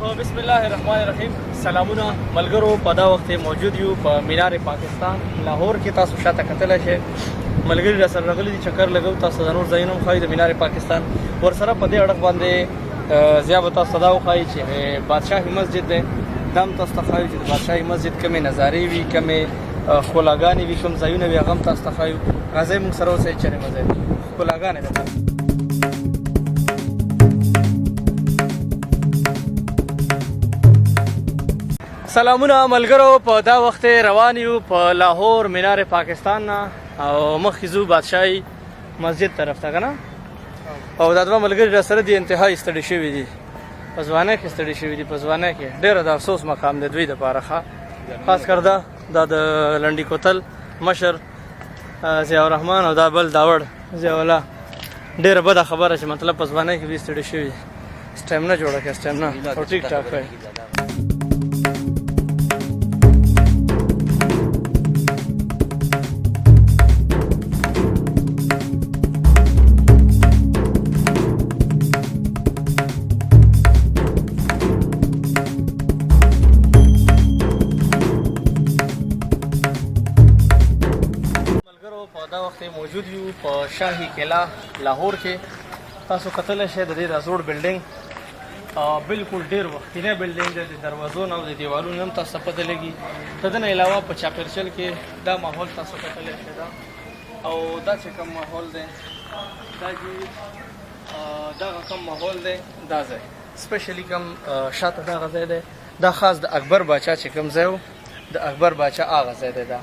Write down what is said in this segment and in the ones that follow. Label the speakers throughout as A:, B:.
A: بسم الله الرحمن الرحیم. سلامونه ملګرو، په دا وخت موجود یو په مینار پاکستان لاهور کې. تاسو شاته کتلی شئ ملګري را سره راغلي دي، چکر لګو تاسو د نور ځایونه هم ښایي د مینار پاکستان. ورسره په دې اړخ باندې زیا به تاسو ته دا وښایي چې بادشاهي مسجد دی. دا هم تاسو ته ښایو چې د بادشاهي مسجد کومې نظارې وي، کومې ښکلاګانې وي، کوم ځایونه وي، هغه هم تاسو ته ښایو. راځئ موږ سره اوسئ چېرې مزه ښکلاګانې ده. سلامونه ملګرو، په دا وخت روان یو په لاهور مینار پاکستان نه او مخکې ځو بادشاهي مسجد طرف ته، که نه؟ او دا دوه ملګري را سره دي، انتهایي ستړي شوي دي، په ځوانۍ کې ستړي شوي دي. په ځوانۍ کې ډېره د افسوس مقام دی دوی دپاره، خاص کر دا د لنډي کوتل مشر ضیاء الرحمن او دا بل داوړ ضیاء الله. ډېره بده خبره چې مطلب په ځوانۍ کې دوی ستړي شوي دي. سټیمنا جوړه کړه، سټیمنا او ټیک ټاک کوي. دا وخت موجود یو په شاهي قلعه لاهور کې. تاسو کتلی شئ د دې دا زوړ بلډینګ بالکل ډېر وختینی بلډینګ دی. د دروازو نه او د دیوالونو هم تاسو ته پته لګي. د دې نه علاوه په چاپېرچل کې دا ماحول تاسو کتلی شئ دا او دا چې کوم ماحول دی دا چې دغه کوم ماحول دی دا ځای سپیشلي کوم شاته دغه ځای دی دا خاص د اکبر باچا چې کوم ځای و د اکبر باچا هغه ځای دی. دا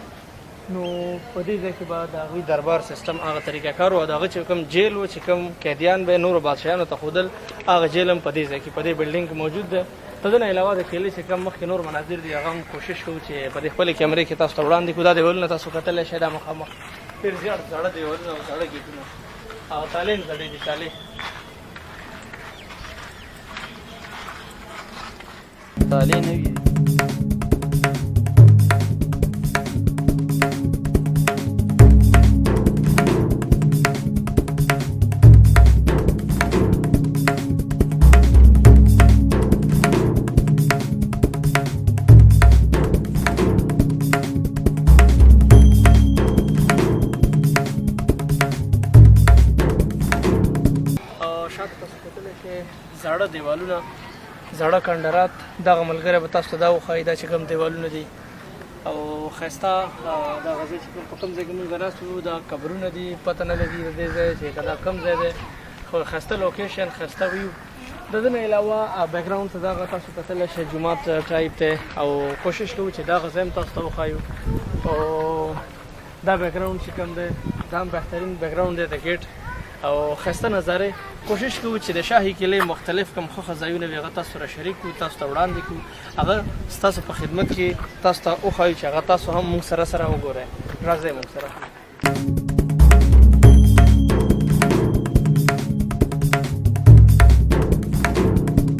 A: نو په دې ځای کې به د هغوی دربار سیستم هغه طریقه کار و. د هغه چې کوم جیل و چې کوم قیدیان به نورو بادشاهانو ته ښودل هغه جیل هم په دې ځای کې په دې بلډینګ کې موجود دی. د دې نه علاوه د قلعې چې کوم مخکې نور مناظر دي هغه هم کوشش کوو چې په دې خپلې کیمرې کې تاسو ته وړاندې کړو. دا دیوالونه تاسو کتلی شئ دا مخامخ ډېر زیات زاړه دیوالونه او زاړه ګیټونه او تالې هم زړې دي. تالې نوي دي. زاړه دیوالونه، زاړه کندرات، دغه ملګری به تاسو ته دا وښایي دا چې کوم دیوالونه دي او ښایسته دغه ځای چې په کوم ځای کې موږ ناست یو دا قبرونه دي. پته نه لګي د دې ځای چې دا کوم ځای دی، خو ښایسته لوکیشن، ښایسته ویو. د دې نه علاوه بیکګراونډ ته دغه تاسو کتلی شئ جومات ټایپ دی او کوشش کوو چې دغه ځای هم تاسو ته وښایو. او دا بیکګراونډ چې کوم دی دا هم بهترین بیکګراونډ دی د ګیټ او ښایسته نظارې. کوشش کوو چې د شاهي قلعې مختلف کوم خوښه ځایونه وي هغه تاسو سره شریک کړو، تاسو ته وړاندې کړو، هغه ستاسو په خدمت کې تاسو ته وښایو چې هغه تاسو هم موږ سره وګورئ. راځئ موږ سره.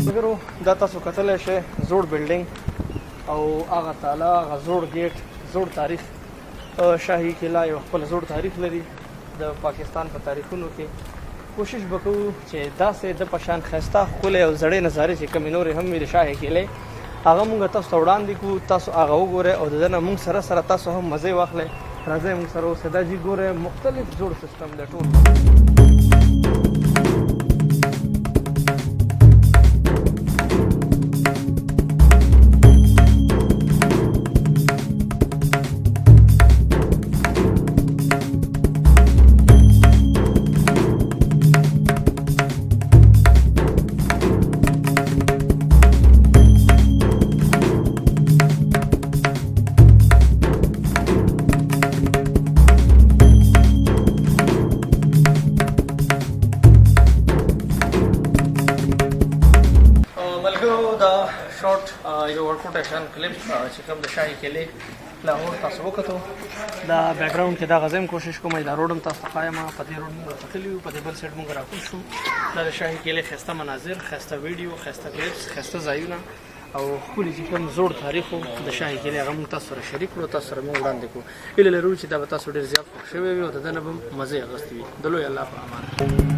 A: ملګرو دا تاسو کتلی شئ زوړ بلډینګ او هغه تاله، هغه زوړ ګیټ، زوړ تاریخ. شاهي قلعه یو خپل زوړ تاریخ لري د پاکستان په تاریخونو کې. کوشش به کوو چې داسې د په شان ښایسته ښکلې او زړې نظارې چې کومې نورې هم وي د شاهي قلعې هغه موږ تاسو ته وړاندې کړو. تاسو هغه وګورئ او د دې نه موږ سره تاسو هم مزې واخلئ. راځئ موږ سره اوسئ. دا جي ګورئ مختلف جوړ سیستم دی ټول. یو ورکوټیشن کلیپ چې کوم د شاهي قلعې لاهور تاسو وکتو. دا بیکګراونډ کې دا غزم کوشش کوم دا روډ هم تاسو ته ښایم. په دې روډ موږ کتلی یو، په دې بل سایډ موږ راکوز شو. دا د شاهي قلعې ښایسته مناظر، ښایسته ویډیو، ښایسته کلیپس، ښایسته ځایونه او ښکلي چې کوم زوړ تاریخ و د شاهي قلعې هغه موږ تاسو سره شریک کړو، تاسو سره موږ وړاندې کړو. هیله لرو چې دا به تاسو ډېر زیات خوښ شوی وي او د ده نه به مزې اخیستې وي. د لوی الله په امان.